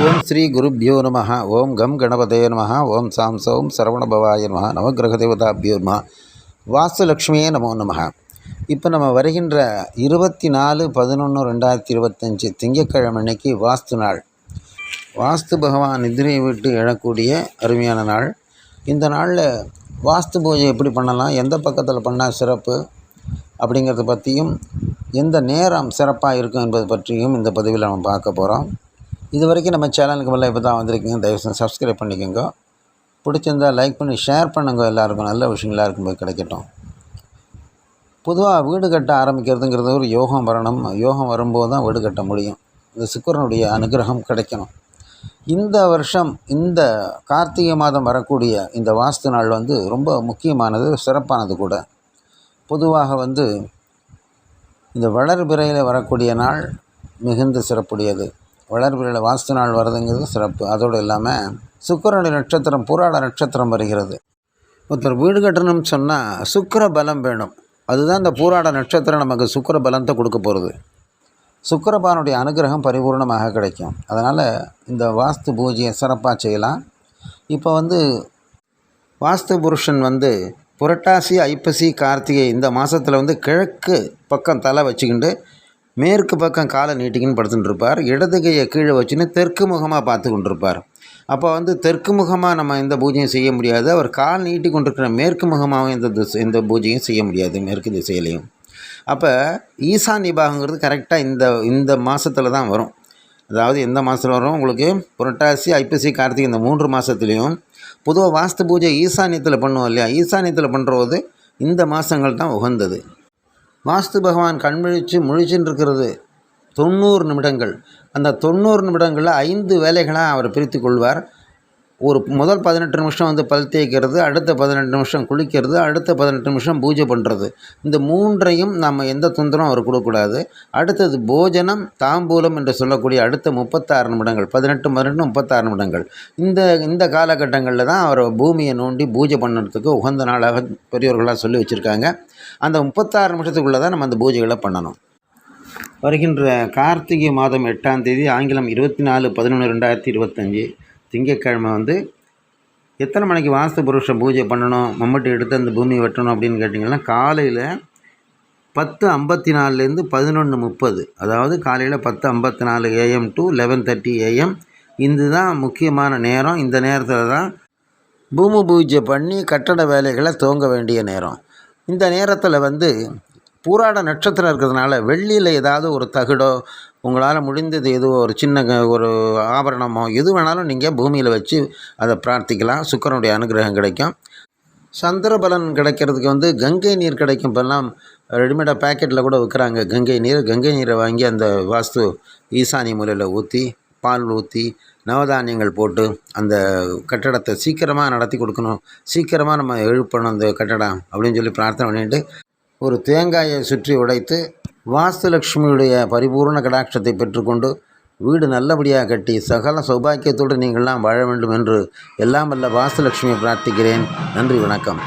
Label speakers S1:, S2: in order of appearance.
S1: ஓம் ஸ்ரீ குருப்யோ நம. ஓம் கம் கணபதே நம. ஓம் சாம் சௌம் சரவணபவாய நம. நவகிரக தேவதாபியோ நம. வாஸ்துலக்ஷ்மியே நமோ நம. இப்போ நம்ம வருகின்ற 24/11/2025 திங்கட்கிழமை அன்னைக்கு வாஸ்து நாள். வாஸ்து பகவான் நிதிரையை விட்டு எழக்கூடிய அருமையான நாள். இந்த நாளில் வாஸ்து பூஜை எப்படி பண்ணலாம், எந்த பக்கத்தில் பண்ணால் சிறப்பு அப்படிங்கிறத பற்றியும், எந்த நேரம் சிறப்பாக இருக்கும் என்பது பற்றியும் இந்த பதிவில் நம்ம பார்க்க போகிறோம். இது வரைக்கும் நம்ம சேனலுக்கு மேலே இப்போ தான் வந்திருக்கீங்க, தயவுசெய்து சப்ஸ்கிரைப் பண்ணிக்கோங்க. பிடிச்சிருந்தால் லைக் பண்ணி ஷேர் பண்ணுங்க. எல்லாருக்கும் நல்ல விஷயம் எல்லாருக்கும் போய் கிடைக்கட்டும். பொதுவாக வீடு கட்ட ஆரம்பிக்கிறதுங்கிறது ஒரு யோகம் வரணும். யோகம் வரும்போது தான் வீடு கட்ட முடியும். இந்த சுக்கிரனுடைய அனுகிரகம் கிடைக்கணும். இந்த வருஷம் இந்த கார்த்திகை மாதம் வரக்கூடிய இந்த வாஸ்து நாள் ரொம்ப முக்கியமானது, சிறப்பானது கூட. பொதுவாக இந்த வளர்பிறையில் வரக்கூடிய நாள் மிகுந்த சிறப்புடையது. வளர்பிறையில் வாஸ்து நாள் வருதுங்கிறது சிறப்பு. அதோடு இல்லாமல் சுக்கிரனுடைய நட்சத்திரம் பூராட நட்சத்திரம் வருகிறது. ஒருத்தர் வீடு கட்டணும்னு சொன்னால் சுக்கிர பலம் வேணும். அதுதான் இந்த பூராட நட்சத்திரம் நமக்கு சுக்கிர பலத்தை கொடுக்க போகிறது. சுக்கிரபானுடைய அனுகிரகம் பரிபூர்ணமாக கிடைக்கும். அதனால் இந்த வாஸ்து பூஜையை சிறப்பாக செய்யலாம். இப்போ வாஸ்து புருஷன் புரட்டாசி, ஐப்பசி, கார்த்திகை இந்த மாதத்தில் கிழக்கு பக்கம் தலை வச்சுக்கிண்டு மேற்கு பக்கம் காலை நீட்டிக்கின்னு படுத்துட்டு இருப்பார். இடது கையை கீழே வச்சுன்னு தெற்கு முகமாக பார்த்து கொண்டிருப்பார். அப்போ தெற்கு முகமாக நம்ம இந்த பூஜையும் செய்ய முடியாது. அவர் கால் நீட்டி கொண்டிருக்கிற மேற்கு முகமாகவும் இந்த பூஜையும் செய்ய முடியாது, மேற்கு திசையிலையும். அப்போ ஈசான்ய பாகங்கிறது கரெக்டாக இந்த மாதத்தில் தான் வரும். அதாவது எந்த மாதத்தில் வரும் உங்களுக்கு? புரட்டாசி, ஐப்பசி, கார்த்திகை இந்த 3 மாதத்துலேயும் பொதுவாக வாஸ்து பூஜை ஈசான்யத்தில் பண்ணுவோம் இல்லையா? ஈசான்யத்தில் பண்ணுறது இந்த மாதங்கள் தான் உகந்தது. வாஸ்து பகவான் முழிச்சுன்னு இருக்கிறது 90 நிமிடங்கள். அந்த 90 நிமிடங்களில் 5 வேலைகளாக அவர் பிரித்து கொள்வார். முதல் 18 நிமிஷம் பல் தேய்க்கிறது, அடுத்த 18 நிமிஷம் குளிக்கிறது, அடுத்த 18 நிமிஷம் பூஜை பண்ணுறது. இந்த 3ஐயும் நம்ம எந்த தொந்தரவும் அவர் கொடுக்கக்கூடாது. அடுத்தது போஜனம், தாம்பூலம் என்று சொல்லக்கூடிய அடுத்த 36 நிமிடங்கள், 18 36 நிமிடங்கள். இந்த காலகட்டங்களில் தான் அவர் பூமியை நோண்டி பூஜை பண்ணுறதுக்கு உகந்த நாளாக பெரியவர்களாக சொல்லி வச்சுருக்காங்க. அந்த 36 நிமிஷத்துக்குள்ளே தான் நம்ம அந்த பூஜைகளை பண்ணணும். வருகின்ற கார்த்திகை மாதம் 8ஆம் தேதி, ஆங்கிலம் 24/11/2025 திங்கட்கிழமை எத்தனை மணிக்கு வாஸ்து புருஷ பூஜை பண்ணணும், மம்மட்டி எடுத்து அந்த பூமியை வெட்டணும் அப்படின்னு கேட்டிங்கன்னா, காலையில் 10:54 11:30, அதாவது காலையில் 10:54 AM to 11:30 AM. இதுதான் முக்கியமான நேரம். இந்த நேரத்தில் தான் பூமி பூஜை பண்ணி கட்டட வேலைகளை துவங்க வேண்டிய நேரம். இந்த நேரத்தில் பூராட நட்சத்திரம் இருக்கிறதுனால வெள்ளியில் ஏதாவது ஒரு தகடோ, உங்களால் முடிந்தது எதுவோ ஒரு சின்ன ஒரு ஆபரணமோ எது வேணாலும் நீங்கள் பூமியில் வச்சு அதை பிரார்த்திக்கலாம். சுக்கிரனுடைய அனுகிரகம் கிடைக்கும். சந்திரபலன் கிடைக்கிறதுக்கு கங்கை நீர் கிடைக்கும். இப்போல்லாம் ரெடிமேடாக பேக்கெட்டில் கூட விற்கிறாங்க கங்கை நீரை வாங்கி அந்த வாஸ்து ஈசானிய மூலையில் ஊற்றி, பால் ஊற்றி, நவதானியங்கள் போட்டு அந்த கட்டடத்தை சீக்கிரமாக நடத்தி கொடுக்கணும், சீக்கிரமாக நம்ம எழுப்பணும் அந்த கட்டடம் அப்படின்னு சொல்லி பிரார்த்தனை பண்ணிட்டு ஒரு தேங்காயை சுற்றி உடைத்து வாஸ்துலக்ஷ்மியுடைய பரிபூர்ண கடாட்சத்தை பெற்றுக்கொண்டு வீடு நல்லபடியாக கட்டி சகல சௌபாக்கியத்தோடு நீங்கள்லாம் வாழ வேண்டும் என்று எல்லாம் வல்ல வாஸ்துலக்ஷ்மியை பிரார்த்திக்கிறேன். நன்றி, வணக்கம்.